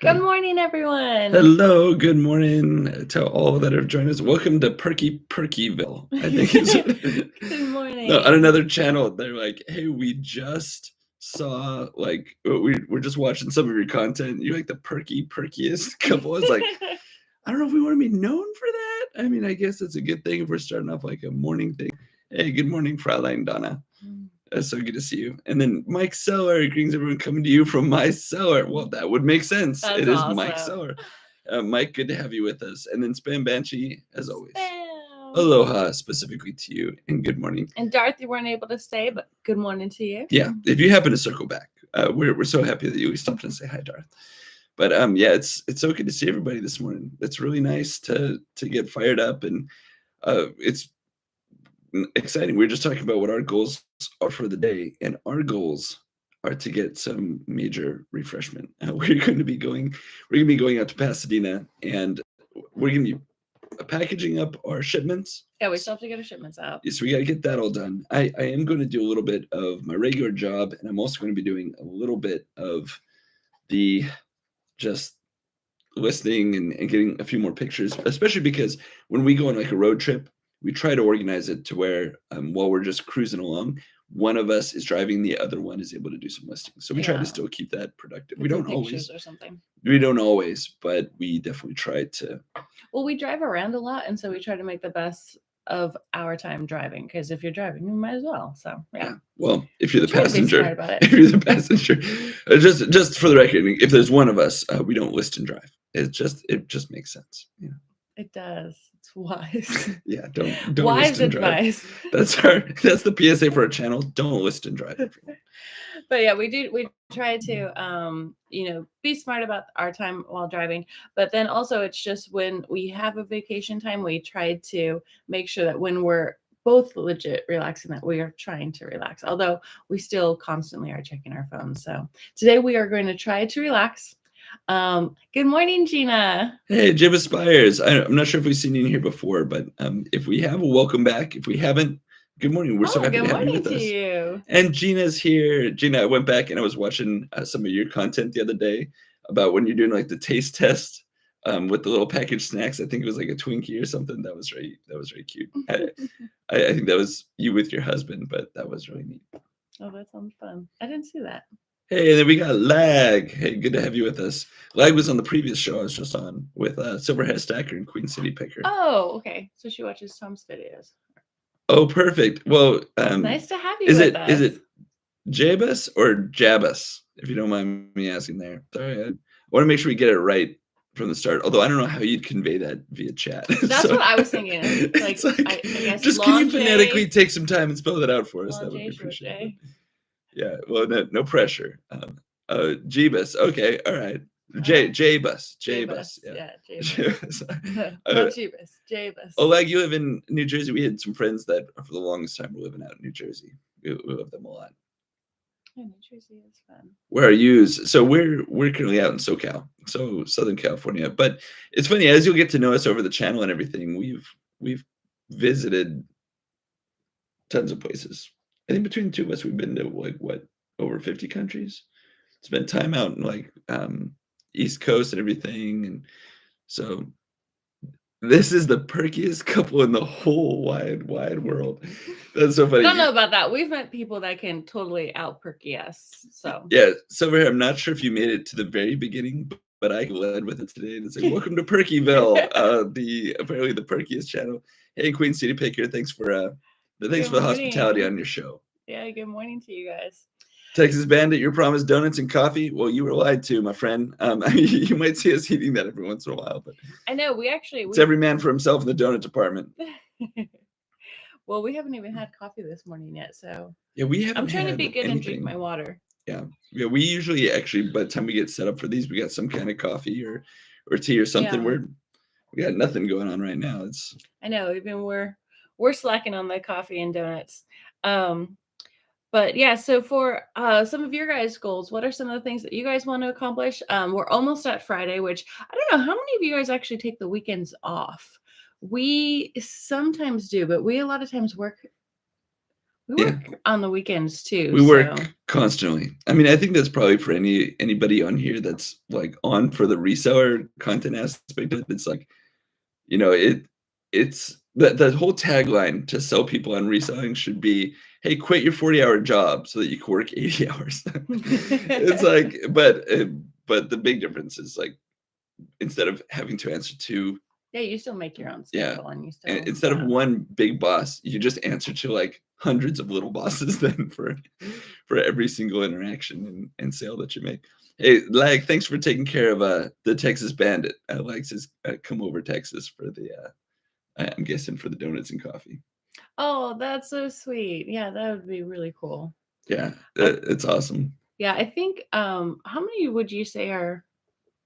Good morning, everyone. Hello, good morning to all that have joined us. Welcome to Perkyville. I think is Good morning. no, on another channel. They're like, "Hey, we just saw we're just watching some of your content. You're like the perkiest couple." I was like, I don't know if we want to be known for that. I mean, I guess it's a good thing if we're starting off like a morning thing. Hey, good morning, Fraulein Donna. It's so good to see you. And then Mike Seller, greetings everyone, coming to you from my cellar. Well, that would make sense. That's It is awesome. Mike Seller. Mike, good to have you with us. And then Spam Banshee, as always. Spam. Aloha, specifically to you, and good morning. And Darth, you weren't able to stay, but good morning to you. Yeah, if you happen to circle back, we're so happy that you stopped and say hi, Darth. But yeah, it's so good to see everybody this morning. It's really nice to get fired up, and it's exciting. We were just talking about what our goals are for the day, and our goals are to get some major refreshment. We're going to be going out to Pasadena, and we're going to be packaging up our shipments. Yeah, we still have to get our shipments out. So we got to get that all done. I am going to do a little bit of my regular job, and I'm also going to be doing a little bit of the just listening and getting a few more pictures, especially because when we go on like a road trip, we try to organize it to where while we're just cruising along, one of us is driving, the other one is able to do some listing. So we try to still keep that productive. We don't always, or something. We don't always, but we definitely try to. Well, we drive around a lot, and so we try to make the best of our time driving, because if you're driving, you might as well. So yeah. Well, if you're the passenger, just just for the record, if there's one of us, we don't list and drive. It just makes sense. Yeah. It does. It's wise. Yeah, don't wise list and advice. Drive. That's the PSA for our channel. Don't list and drive. But yeah, we try to be smart about our time while driving, but then also it's just when we have a vacation time, we try to make sure that when we're both legit relaxing, that we are trying to relax, although we still constantly are checking our phones. So today we are going to try to relax. Good morning, Gina. Hey, Jim Aspires. I'm not sure if we've seen you here before, but if we have, welcome back. If we haven't, good morning. We're so happy to have you with us. And Gina's here. Gina, I went back and I was watching some of your content the other day about when you're doing like the taste test with the little packaged snacks. I think it was like a Twinkie or something. That was very cute. I think that was you with your husband, but that was really neat. Oh, that sounds fun. I didn't see that. Hey, then we got Lag. Hey, good to have you with us. Lag was on the previous show I was just on with Silverhead Stacker and Queen City Picker. Oh, okay. So she watches Tom's videos. Oh, perfect. Well, nice to have you with us. Is it Jabus or Jabus, if you don't mind me asking there? Sorry, I want to make sure we get it right from the start. Although I don't know how you'd convey that via chat. That's what I was thinking. I guess just can you phonetically take some time and spell that out for us? That would be appreciated. Yeah, well, no pressure. Jebus. Okay, all right. Jabus. Yeah, Jabus. Jabus. Oleg, you live in New Jersey. We had some friends that for the longest time were living out in New Jersey. We love them a lot. Yeah, New Jersey is fun. Where are you? So we're currently out in SoCal, so Southern California. But it's funny, as you'll get to know us over the channel and everything, we've visited tons of places. I think between the two of us, we've been to like over 50 countries. Spent time out in like East Coast and everything, and so this is the perkiest couple in the whole wide world. That's so funny. I don't know about that. We've met people that can totally out perky us. So yeah, Silver, I'm not sure if you made it to the very beginning, but I led with it today. It's like, welcome to Perkyville, apparently the perkiest channel. Hey, Queen City Picker, thanks for the hospitality on your show. Yeah, good morning to you guys. Texas Bandit, your promised donuts and coffee. Well, you were lied to, my friend. You might see us eating that every once in a while, but I know it's every man for himself in the donut department. Well, we haven't even had coffee this morning yet, so yeah, we haven't. I'm trying to be good and drink my water. Yeah, we usually actually by the time we get set up for these, we got some kind of coffee or tea or something. Yeah. We got nothing going on right now. I know, even we're slacking on the coffee and donuts. But yeah, so for some of your guys' goals, what are some of the things that you guys want to accomplish? We're almost at Friday, which I don't know how many of you guys actually take the weekends off. We sometimes do, but we a lot of times work We Yeah. work on the weekends too. We work So constantly. I mean, I think that's probably for anybody on here that's like on for the reseller content aspect of it. It's like, you know, it's the whole tagline to sell people on reselling should be, hey, quit your 40-hour job so that you can work 80 hours. It's like, but the big difference is like instead of having to answer to yeah, you still make your own yeah, schedule and you and still instead of don't. one big boss, you just answer to like hundreds of little bosses then for every single interaction and sale that you make. Hey, Lag, thanks for taking care of the Texas Bandit. Lag says come over Texas for the I'm guessing for the donuts and coffee. Oh, that's so sweet. Yeah, that would be really cool. Yeah, I it's awesome. Yeah, I think how many would you say are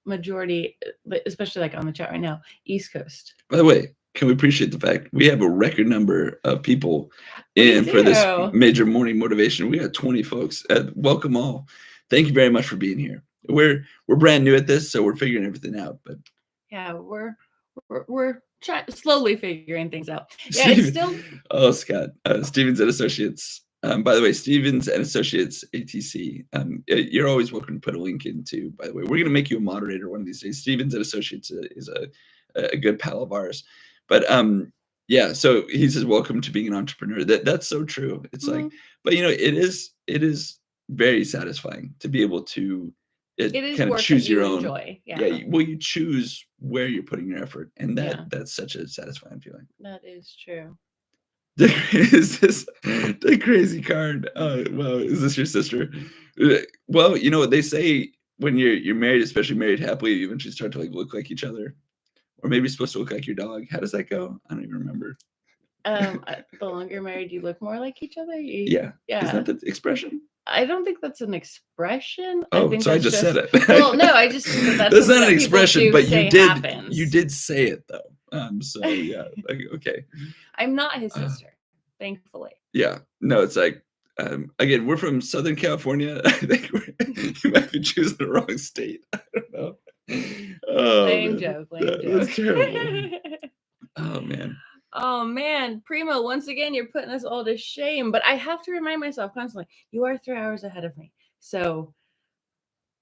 majority, especially like on the chat right now, East Coast? By the way, can we appreciate the fact we have a record number of people We in for this do. major morning motivation? We got 20 folks. Welcome all. Thank you very much for being here. We're brand new at this, so we're figuring everything out. But Yeah, we're slowly figuring things out. Yeah, it's still oh Scott, Stevens and Associates. By the way, Stevens and Associates ATC. You're always welcome to put a link in too. By the way, we're gonna make you a moderator one of these days. Stevens and Associates is a good pal of ours. But yeah, so he says, welcome to being an entrepreneur. That's so true. It's like, but you know, it is very satisfying to be able to it is kind of work choose that you your own. enjoy. Yeah, Yeah, well, you choose where you're putting your effort, and yeah, that's such a satisfying feeling. that is true. Is this the crazy card? Oh, well, is this your sister? Well, you know what they say when you're married, especially married happily, you eventually start to like look like each other, or maybe you're supposed to look like your dog. How does that go? I don't even remember. The longer you're married, you look more like each other. Yeah, isn't Yeah. that the expression? I don't think that's an expression. I Oh, think so I that's just said it. well, no, I just think that that's That's something not an that people expression, do but say you did happens. say it though. So yeah, like, okay. I'm not his Uh, sister, thankfully. Yeah, no, it's like again, we're from Southern California. I think you might be choosing the wrong state. I don't know. Oh Lame man, joke, lame that's joke. terrible. Oh man, Oh man, Primo, once again, you're putting us all to shame. But I have to remind myself constantly, you are 3 hours ahead of me. So,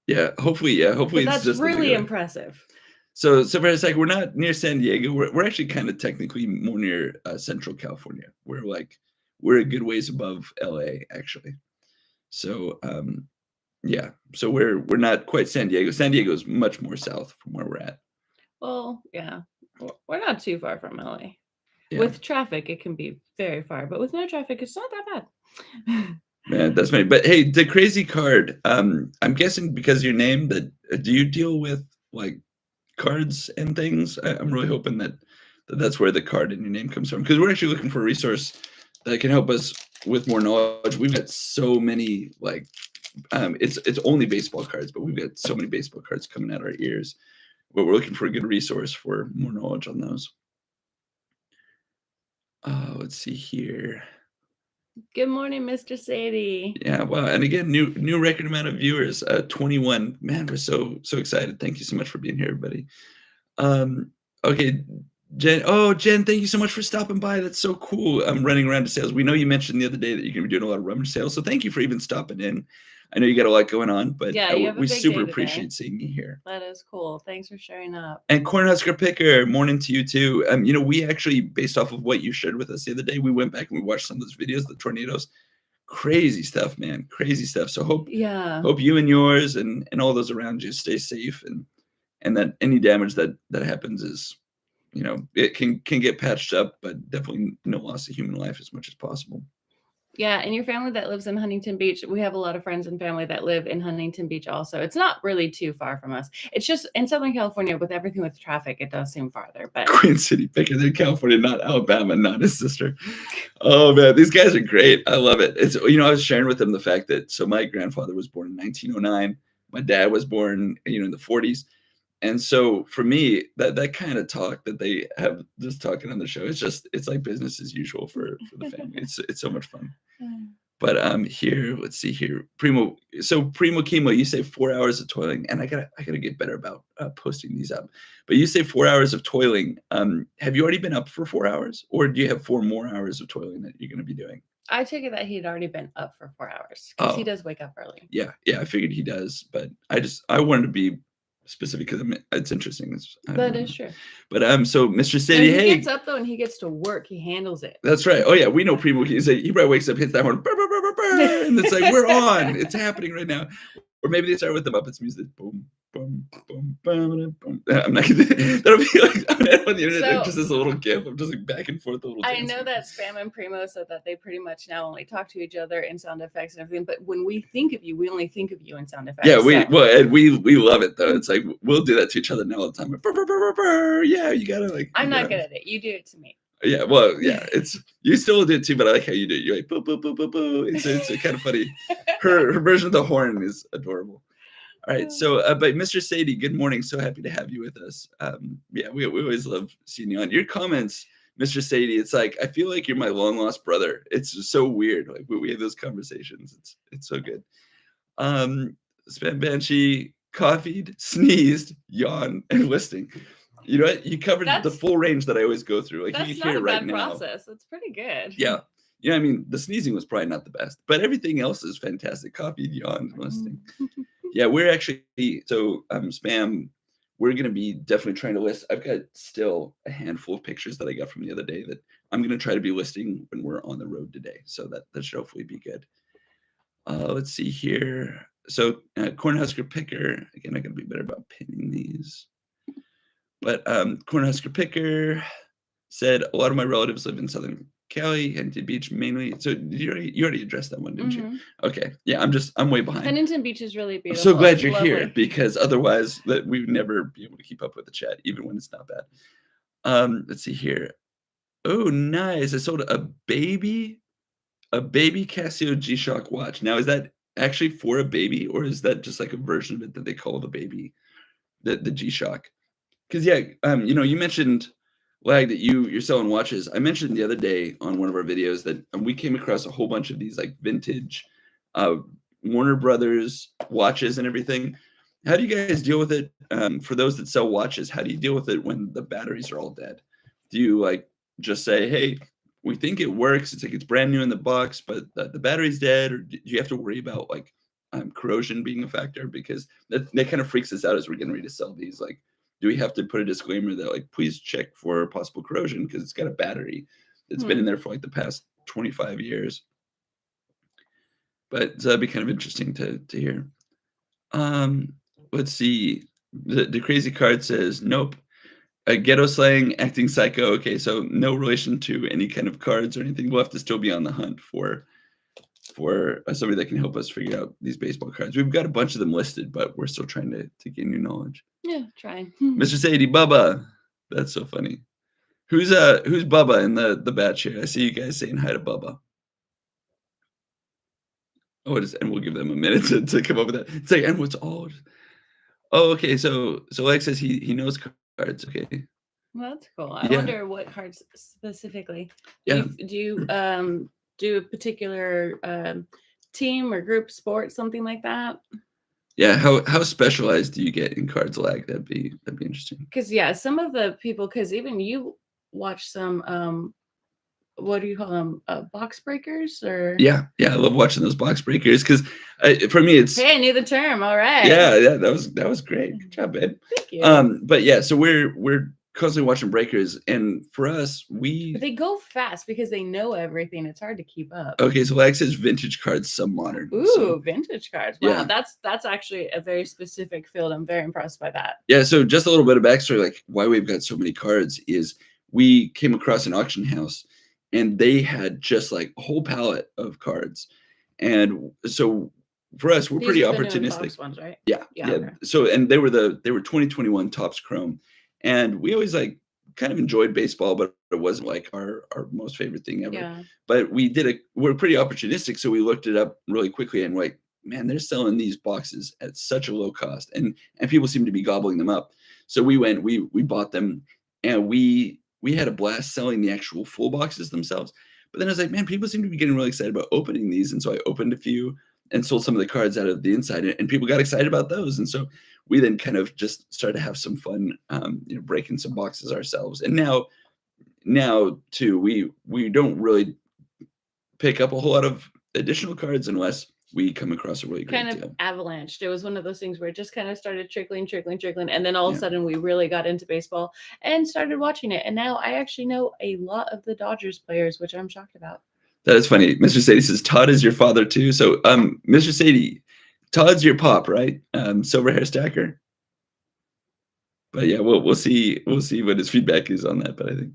yeah. Hopefully but it's that's just the really bigger. impressive. So for a sec, we're not near San Diego. We're actually kind of technically more near Central California. We're a good ways above LA actually. So yeah, so we're not quite San Diego. San Diego is much more south from where we're at. Well, yeah, we're not too far from LA. Yeah. With traffic, it can be very far, but with no traffic, it's not that bad. Man, that's funny. But hey, the crazy card. I'm guessing because of your name that do you deal with like cards and things? I'm really hoping that's where the card in your name comes from because we're actually looking for a resource that can help us with more knowledge. We've got so many like it's only baseball cards, but we've got so many baseball cards coming out our ears. But we're looking for a good resource for more knowledge on those. Let's see here. Good morning, Mr. Sadie. Yeah, wow. And again, new record amount of viewers, 21. Man, we're so excited. Thank you so much for being here, everybody. Okay, Jen. Oh, Jen, thank you so much for stopping by. That's so cool. I'm running around to sales. We know you mentioned the other day that you're gonna be doing a lot of rummage sales. So thank you for even stopping in. I know you got a lot going on, but Yeah, you have a we big super day today. appreciate seeing you here. That is cool. Thanks for showing up. And Cornhusker Picker, morning to you too. You know, we actually, based off of what you shared with us the other day, we went back and we watched some of those videos, the tornadoes. Crazy stuff, man. Crazy stuff. So hope you and yours and all those around you stay safe and that any damage that happens is, you know, it can get patched up, but definitely no loss of human life as much as possible. Yeah, and your family that lives in Huntington Beach, we have a lot of friends and family that live in Huntington Beach also. It's not really too far from us. It's just in Southern California with everything with traffic, it does seem farther. But Queen City Picker, they're California, not Alabama, not his sister. Oh man, these guys are great. I love it. It's, you know, I was sharing with them the fact that so my grandfather was born in 1909. My dad was born, you know, in the 40s. And so for me, that kind of talk that they have just talking on the show, it's like business as usual for the family. It's so much fun. But here, let's see here. Primo Chemo, you say 4 hours of toiling, and I gotta get better about posting these up. But you say 4 hours of toiling. Have you already been up for 4 hours, or do you have 4 more hours of toiling that you're gonna be doing? I took it that he'd already been up for 4 hours because he Oh, does wake up early. yeah, I figured he does, but I wanted to be specific because it's interesting. I That don't is know. true. But so Mr. No, Sadie, he hey, gets up though and he gets to work. He handles it. that's right. Oh yeah, we know Primo. He probably wakes up, hits that horn, brr, brr, brr, brr, brr, and it's like we're on. It's happening right now. Or maybe they start with the Muppets music. Boom, boom, boom, boom, boom. I'm not gonna. That'll be like on the internet, like, So- just as a little gif of just like back and forth, a little. I dancing. know that Spam and Primo said that they pretty much now only talk to each other in sound effects and everything. But when we think of you, we only think of you in sound effects. Yeah, we so- well, and we love it though. It's like we'll do that to each other now all the time. Brr, brr, brr, brr, brr. Yeah, you gotta like. I'm you not gotta- good at it. You do it to me. Yeah, well, yeah, it's you still do it too, but I like how you do it. You're like boo boo boo boo boo. It's kind of funny. Her version of the horn is adorable. All right, so but Mr. Sadie, good morning. So happy to have you with us. Yeah, we always love seeing you on. Your comments, Mr. Sadie, it's like I feel like you're my long lost brother. It's just so weird. Like we have those conversations. It's so good. Spam Banshee coffeed, sneezed, yawned, and listing. You know what? You covered the That's- full range that I always go through. Like That's you can not hear a it right bad now. process. It's pretty good. Yeah. Yeah, I mean, the sneezing was probably not the best, but everything else is fantastic. Coffee, yawn, listing. Yeah, we're actually Spam. We're gonna be definitely trying to list. I've got still a handful of pictures that I got from the other day that I'm gonna try to be listing when we're on the road today. So that should hopefully be good. Let's see here. So Cornhusker Picker. Again, I gotta be better about pinning these. But Cornhusker Picker said a lot of my relatives live in Southern Cali, Huntington Beach mainly. So you already addressed that one, didn't you? Mhm. Okay. Yeah, I'm way behind. Huntington Beach is really I'm beautiful. so glad It's you're here lovely. because otherwise that we would never be able to keep up with the chat, even when it's not bad. Let's see here. Oh, nice. I sold a baby Casio G-Shock watch. Now, is that actually for a baby, or is that just like a version of it that they call the baby, the G-Shock? Because yeah, you mentioned Lag that you're selling watches. I mentioned the other day on one of our videos that we came across a whole bunch of these like vintage Warner Brothers watches and everything. How do you guys deal with it? For those that sell watches, how do you deal with it when the batteries are all dead? Do you like just say, "Hey, we think it works. It's like it's brand new in the box, but the battery's dead," or do you have to worry about like corrosion being a factor? Because that kind of freaks us out as we're getting ready to sell these. Like, do we have to put a disclaimer that like please check for possible corrosion because it's got a battery that's been in there for like the past 25 years? But that'd be kind of interesting to hear. Let's see. The crazy card says nope. Ghetto slang, acting psycho. Okay, so no relation to any kind of cards or anything. We'll have to still be on the hunt for somebody that can help us figure out these baseball cards. We've got a bunch of them listed, but we're still trying to gain new knowledge. Yeah, trying. Mr. Sadie, Bubba. That's so funny. Who's Bubba in the bat chair? I see you guys saying hi to Bubba. Oh, and we'll give them a minute to come up with that. It's like, and what's old? Oh, okay. So Lex says he knows cards. Okay. Well, that's cool. I Yeah. wonder what cards specifically. Yeah. Do you do a particular team or group sport, something like that? Yeah. How specialized do you get in cards, Lag? That'd be interesting. Because yeah, some of the people, because even you watch some what do you call them? Box breakers or Yeah. I love watching those box breakers because for me it's Hey, I knew the term. All right. yeah. That was great. Good job, babe. Thank you. But yeah, so we're constantly watching breakers, and for us, But they go fast because they know everything. It's hard to keep up. okay. So Lag says vintage cards, some modern. Ooh, So, vintage cards. Wow, Yeah. that's actually a very specific field. I'm very impressed by that. yeah. So just a little bit of backstory, like why we've got so many cards is we came across an auction house, and they had just like a whole palette of cards, and so for us, we're These pretty are the new opportunistic. Topps ones, right? Yeah. Okay. So and they were 2021 Topps Chrome, and we always like kind of enjoyed baseball, but it wasn't like our most favorite thing ever. Yeah. But we're pretty opportunistic, so we looked it up really quickly and like, man, they're selling these boxes at such a low cost, and people seem to be gobbling them up. So we bought them, and we had a blast selling the actual full boxes themselves. But then I was like, man, people seem to be getting really excited about opening these, and so I opened a few and sold some of the cards out of the inside, and people got excited about those, and so we then kind of just started to have some fun, breaking some boxes ourselves. And now too, we don't really pick up a whole lot of additional cards unless we come across a really great kind of deal. avalanched. It was one of those things where it just kind of started trickling, and then all of Yeah. a sudden we really got into baseball and started watching it. And now I actually know a lot of the Dodgers players, which I'm shocked about. That is funny. Mr. Sadie says Todd is your father too. So Mr. Sadie, Todd's your pop, right? Silver hair stacker. But yeah, we'll see what his feedback is on that. But I think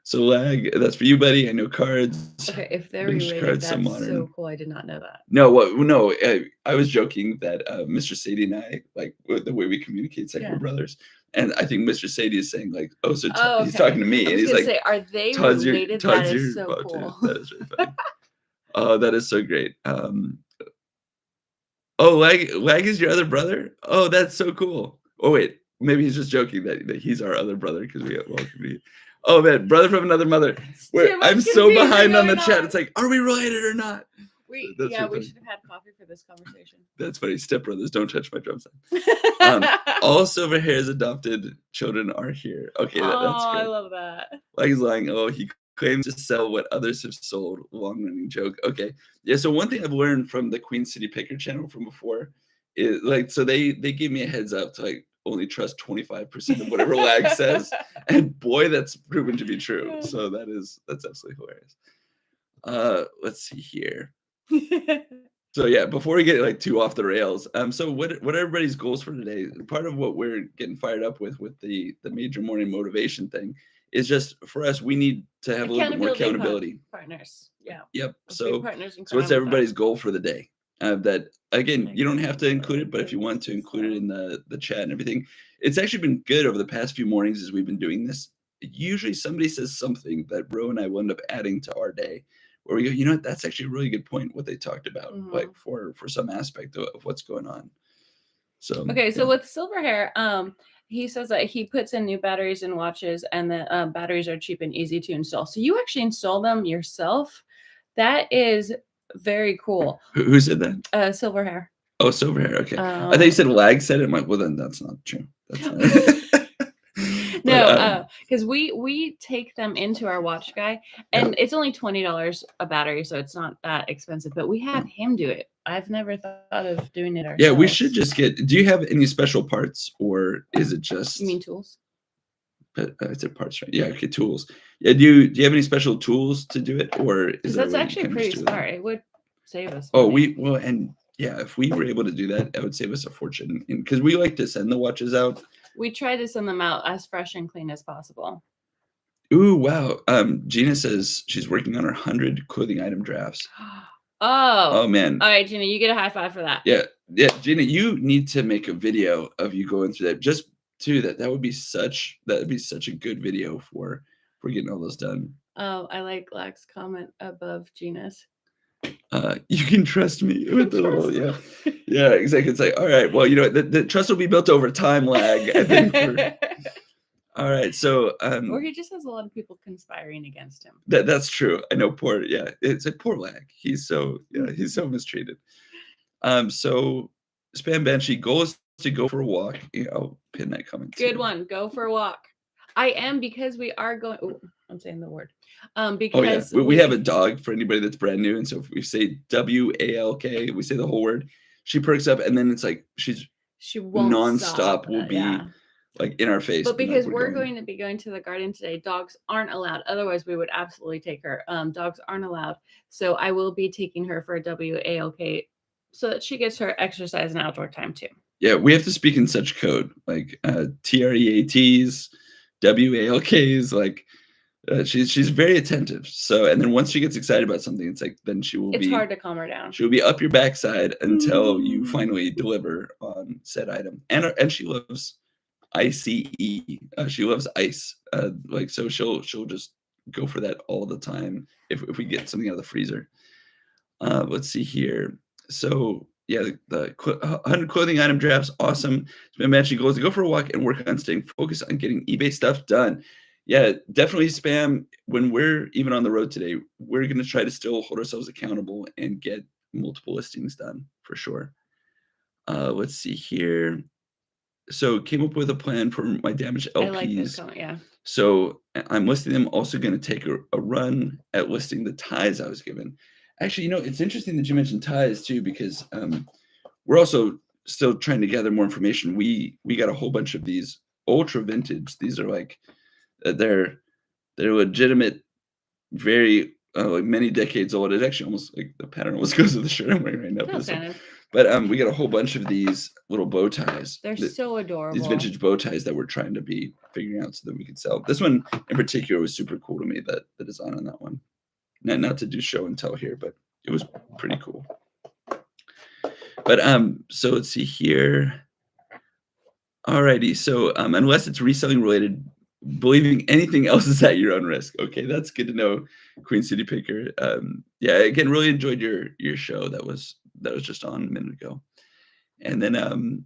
so. Lag, that's for you, buddy. I know cards. Okay, if they're Vintage related, cards, that's so so modern. cool. I did not know that. No, no. I was joking that Mr. Sadie and I, like the way we communicate, like we're brothers. And I think Mr. Sadie is saying like, oh, so he's talking to me, I and was he's gonna like, say, are they Todd's related? Todd's That is so father, cool. too. That is really funny. Oh, that is so great. Oh, Lag is your other brother? Oh, that's so cool. Oh, wait. Maybe he's just joking that he's our other brother because we got welcome. Oh, man. Brother from another mother. I'm so behind on the chat. It's like, are we related or not? We That's so we funny. should have had coffee for this conversation. That's funny. Stepbrothers, don't touch my drum set. All silver hairs adopted children are here. Okay, that's I good. love that. Like he's lying. Oh, he claims to sell what others have sold. Long running joke. Okay. Yeah. So one thing I've learned from the Queen City Picker channel from before is like, so they gave me a heads up to like only trust 25% of whatever Lag says. And boy, that's proven to be true. Yeah. So that's absolutely hilarious. Let's see here. So yeah, before we get like too off the rails, so what are everybody's goals for today? Part of what we're getting fired up with the major morning motivation thing is just for us, we need to have a little bit more accountability. Partners. Yeah. Yep. Let's So be partners in what's crime. everybody's goal for the day? That again, you don't have to include it, but if you want to Accountability. include it in the chat and everything, it's actually been good over the past few mornings as we've been doing this. Usually somebody says something that Ro and I will end up adding to our day, where we go, you know what, that's actually a really good point what they talked about, like for some aspect of what's going on. So okay, so with silver hair, he says that he puts in new batteries in watches, and the batteries are cheap and easy to install. So you actually install them yourself. That is very cool. Who said that? Silver hair. Oh, silver hair. Okay, I thought you said Lag said it. I'm like, well, then that's not true. That's not no, because we take them into our watch guy, and it's only $20 a battery, so it's not that expensive. But we have him do it. I've never thought of doing it ourselves. Yeah, we should just get. Do you have any special parts, or is it just? You mean tools? I said parts, right? Yeah, okay, tools. Yeah, do you have any special tools to do it, or is that's actually pretty smart? It would save us money. And yeah, if we were able to do that, that would save us a fortune. Because we like to send the watches out. We try to send them out as fresh and clean as possible. Ooh, wow. Gina says she's working on her 100 clothing item drafts. Oh man. All right, Gina, you get a high five for that. Yeah, Gina, you need to make a video of you going through that. Just to that would be such a good video for getting all those done. Oh, I like Lag's comment above Gina's. You can trust me with the little, yeah, exactly. It's like, all right, well, you know, the trust will be built over time, Lag. I think. All right, so or he just has a lot of people conspiring against him. That's true. I know. It's a poor Lag. He's so mistreated. So Spam Banshee goal is to go for a walk. I'll pin that comment. Good one. Go for a walk. I am, because we are going. Oh, I'm saying the word. Because we have a dog for anybody that's brand new, and so if we say WALK, we say the whole word. She perks up, and then it's like she won't nonstop. Will be like in our face. But because we're going to be going to the garden today, dogs aren't allowed. Otherwise, we would absolutely take her. Dogs aren't allowed, so I will be taking her for a WALK, so that she gets her exercise and outdoor time too. Yeah, we have to speak in such code, like TREATs, WALKs, like. She's very attentive. So, and then once she gets excited about something, it's like then it's hard to calm her down. She'll be up your backside until you finally deliver on said item. And she loves ICE. She loves ice. Like so, she'll just go for that all the time if we get something out of the freezer. Let's see here. So yeah, the 100 clothing item drafts, awesome. Spam Banshee goals to go for a walk and work on staying focused on getting eBay stuff done. Yeah, definitely Spam. When we're even on the road today, we're going to try to still hold ourselves accountable and get multiple listings done for sure. Let's see here. So came up with a plan for my damaged LPs. I like this comment, yeah. So I'm listing them. Also going to take a run at listing the ties I was given. Actually, it's interesting that you mentioned ties too, because we're also still trying to gather more information. We got a whole bunch of these ultra vintage. These are like they're legitimate, very like many decades old. It actually almost like the pattern almost goes with the shirt I'm wearing right now. For No, this one. kind of. But we got a whole bunch of these little bow ties. They're so These adorable. vintage bow ties that we're trying to be figuring out so that we could sell. This one in particular was super cool to me. That the design on that one. Not to do show and tell here, but it was pretty cool. But so let's see here. Alrighty, so unless it's reselling related, believing anything else is at your own risk. Okay, that's good to know, Queen City Picker. Yeah, again, really enjoyed your show. That was just on a minute ago. And then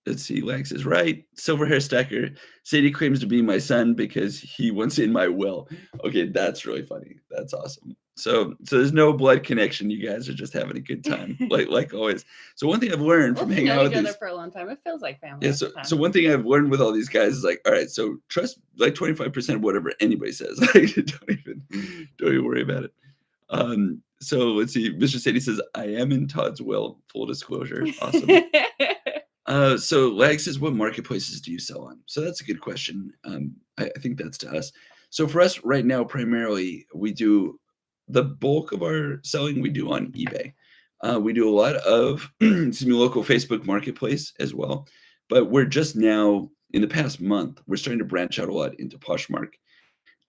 let's see, Lex is right. Silver Hair Stacker. Sadie claims to be my son because he wants in my will. Okay, that's really funny. That's awesome. So there's no blood connection. You guys are just having a good time, like always. So one thing I've learned from hanging out with each these other for a long time. It feels like family. Yeah, so one thing I've learned with all these guys is like, all right, so trust like 25% of whatever anybody says. Like, don't even worry about it. So let's see. Mr. Sadie says, I am in Todd's will. Full disclosure. Awesome. So Lag says, what marketplaces do you sell on? So that's a good question. I think that's to us. So for us right now, primarily, we do the bulk of our selling we do on eBay. We do a lot of local Facebook marketplace as well. But we're just now, in the past month, we're starting to branch out a lot into Poshmark.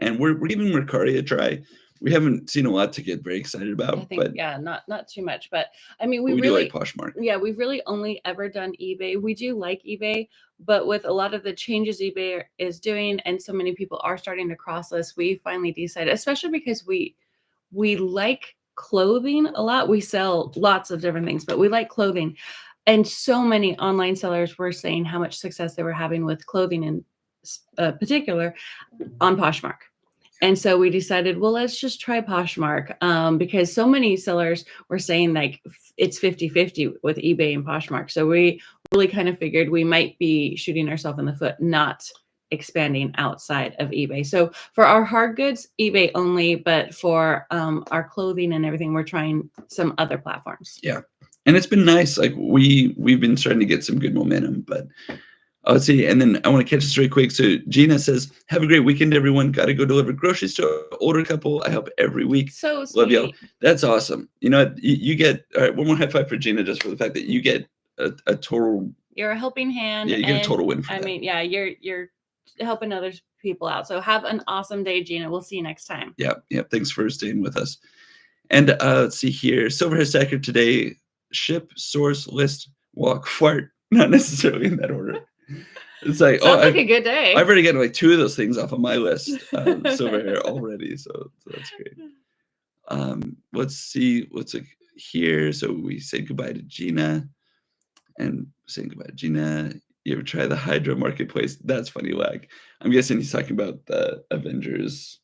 And we're giving Mercari a try. We haven't seen a lot to get very excited about. I think, but yeah, not too much. But I mean, we do really like Poshmark. Yeah, we've really only ever done eBay. We do like eBay, but with a lot of the changes eBay is doing, and so many people are starting to cross list, we finally decided, especially because we like clothing a lot. We sell lots of different things, but we like clothing. And so many online sellers were saying how much success they were having with clothing in particular on Poshmark. And so we decided, well, let's just try Poshmark because so many sellers were saying like it's 50-50 with eBay and Poshmark. So we really kind of figured we might be shooting ourselves in the foot, not expanding outside of eBay. So for our hard goods, eBay only, but for our clothing and everything, we're trying some other platforms. Yeah. And it's been nice. Like we've been starting to get some good momentum, but let's see. And then I want to catch this really quick. So Gina says, have a great weekend, everyone. Got to go deliver groceries to an older couple. I help every week. So sweet. Love y'all. That's awesome. You get, all right, one more high five for Gina just for the fact that you get a total. You're a helping hand. Yeah, you get a total win for that. I mean, yeah, you're helping other people out. So have an awesome day, Gina. We'll see you next time. Yeah. Thanks for staying with us. And let's see here. Silver Hair Stacker today. Ship, source, list, walk, fart. Not necessarily in that order. It's like, sounds like a good day. I've already gotten like 2 of those things off of my list. Silver Hair already. So that's great. Let's see what's here. So we say goodbye to Gina. And saying goodbye to Gina. You ever try the Hydra marketplace? That's funny, Lag. I'm guessing he's talking about the Avengers,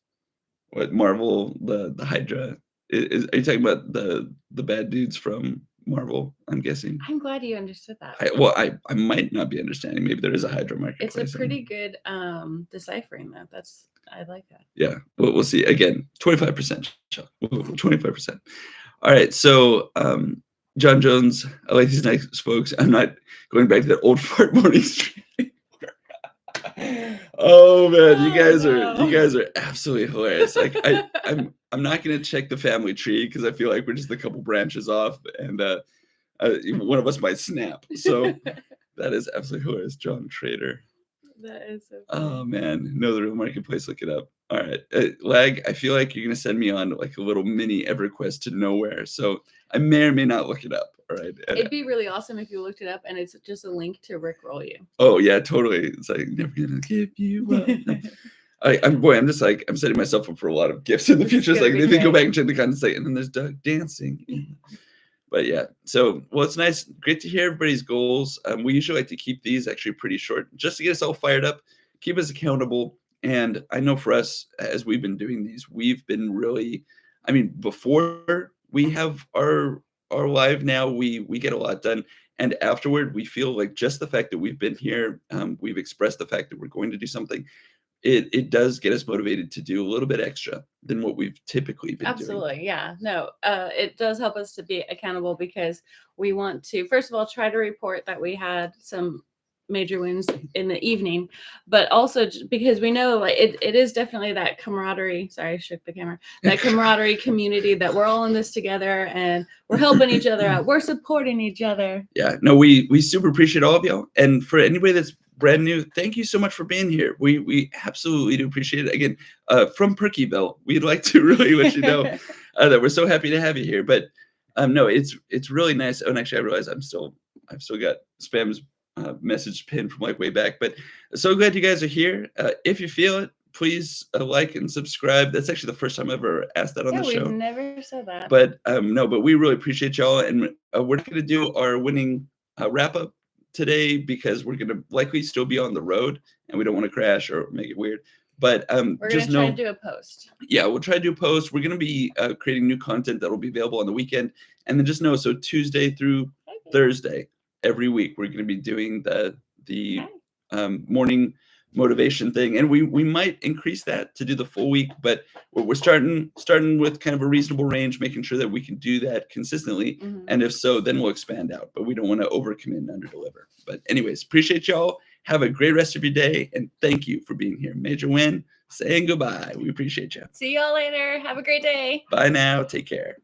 what Marvel, the Hydra. Are you talking about the bad dudes from Marvel? I'm guessing. I'm glad you understood that. I might not be understanding. Maybe there is a Hydra marketplace. It's a pretty good deciphering that. I like that. Yeah, we'll see. Again, 25%. 25%. All right, so John Jones, I like these nice folks. I'm not going back to that old fart morning stream. Oh man, you guys are absolutely hilarious. Like I'm not gonna check the family tree because I feel like we're just a couple branches off, and one of us might snap. So that is absolutely hilarious, John Trader. That is so funny. Oh man, no, the real marketplace. Look it up. All right, Lag. I feel like you're gonna send me on like a little mini EverQuest to nowhere, so I may or may not look it up. All right. It'd be really awesome if you looked it up and it's just a link to Rickroll you. Oh yeah, totally. It's like never gonna give you up. I'm just like I'm setting myself up for a lot of gifts in the future. It's like if you go back and check the content site, and then there's Doug dancing. But yeah, so it's nice, great to hear everybody's goals. We usually like to keep these actually pretty short, just to get us all fired up, keep us accountable. And I know for us, as we've been doing these, we've been really, I mean, before we have our live now, we get a lot done. And afterward, we feel like just the fact that we've been here, we've expressed the fact that we're going to do something. it does get us motivated to do a little bit extra than what we've typically been doing. Absolutely. Yeah. No, it does help us to be accountable because we want to, first of all, try to report that we had some major wins in the evening, but also because we know like it is definitely that camaraderie. Sorry, I shook the camera. That camaraderie community that we're all in this together and we're helping each other out. We're supporting each other. Yeah. No, we super appreciate all of y'all. And for anybody that's brand new, thank you so much for being here. We absolutely do appreciate it. Again, from Perkyville, we'd like to really let you know that we're so happy to have you here. But no, it's really nice. Oh, and actually, I realize I've still got Spam's message pinned from like way back. But so glad you guys are here. If you feel it, please like and subscribe. That's actually the first time I've ever asked that on Yeah, the we've show. never said that. But no, but we really appreciate y'all, and we're going to do our winning wrap up today because we're going to likely still be on the road, and we don't want to crash or make it weird. But We're just gonna try know, to do a post. yeah, we'll try to do a post. We're going to be creating new content that will be available on the weekend, and then just know, so Tuesday through Thursday every week we're going to be doing the morning motivation thing, and we might increase that to do the full week, but we're starting with kind of a reasonable range, making sure that we can do that consistently. And if so, then we'll expand out, but we don't want to overcommit and underdeliver. But anyways, appreciate y'all. Have a great rest of your day, and thank you for being here. Major Win saying goodbye. We appreciate you. See y'all later. Have a great day. Bye now. Take care.